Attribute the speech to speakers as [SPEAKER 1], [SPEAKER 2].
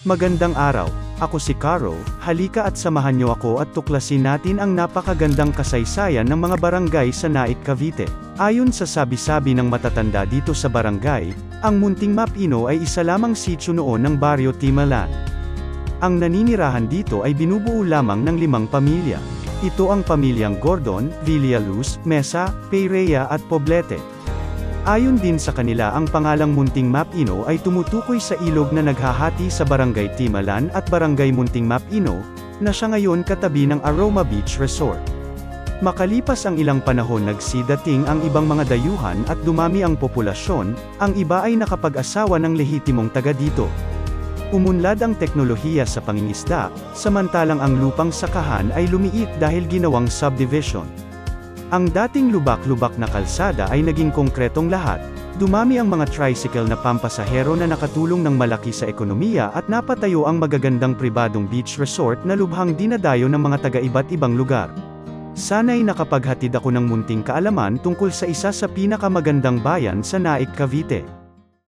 [SPEAKER 1] Magandang araw, ako si Caro, halika at samahan niyo ako at tuklasin natin ang napakagandang kasaysayan ng mga barangay sa Naik, Cavite. Ayon sa sabi-sabi ng matatanda dito sa barangay, ang Munting Mapino ay isa lamang sitio noon ng Baryo Timalan. Ang naninirahan dito ay binubuo lamang ng 5 pamilya. Ito ang pamilyang Gordon, Villaluz, Mesa, Peirea at Poblete. Ayon din sa kanila ang pangalang Munting Mapino ay tumutukoy sa ilog na naghahati sa Barangay Timalan at Barangay Munting Mapino, na siya ngayon katabi ng Aroma Beach Resort. Makalipas ang ilang panahon nagsidating ang ibang mga dayuhan at dumami ang populasyon, ang iba ay nakapag-asawa ng lehitimong taga dito. Umunlad ang teknolohiya sa pangingisda, samantalang ang lupang sakahan ay lumiit dahil ginawang subdivision. Ang dating lubak-lubak na kalsada ay naging konkretong lahat, dumami ang mga tricycle na pampasahero na nakatulong ng malaki sa ekonomiya at napatayo ang magagandang pribadong beach resort na lubhang dinadayo ng mga taga-iba't ibang lugar. Sana'y nakapaghatid ako ng munting kaalaman tungkol sa isa sa pinakamagandang bayan sa Naik, Cavite.